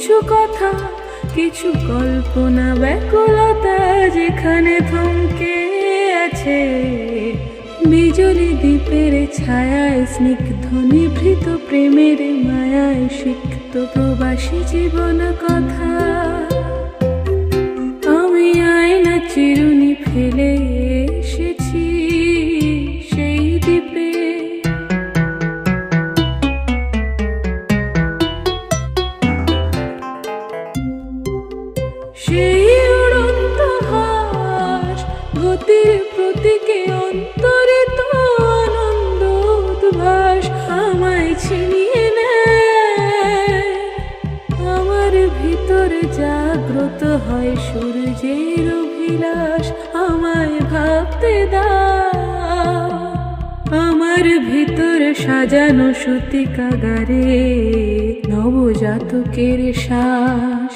কিছু কথা, কিছু কল্পনা, ব্যাকুলতা যেখানে থমকে আছে। বিজলি দ্বীপের ছায়ায় স্নিগ্ধ নিভৃত প্রেমের মায়ায় সিক্ত প্রবাসী জীবন কথা। আমি আয়না চিরুনি ফেলে এসেছি সেই দ্বীপে। সেই উড়ন্ত হাস গতির প্রতীকে অন্তরিত আনন্দ উদ্ভাস আমায় ছিনিয়ে নেয়। আমার ভিতরে জাগ্রত হয় সূর্যের অভিলাষ, আমায় ভাবতে দাও। আমার ভিতর সাজানো সুতি কাগারে নবজাতকের শ্বাস।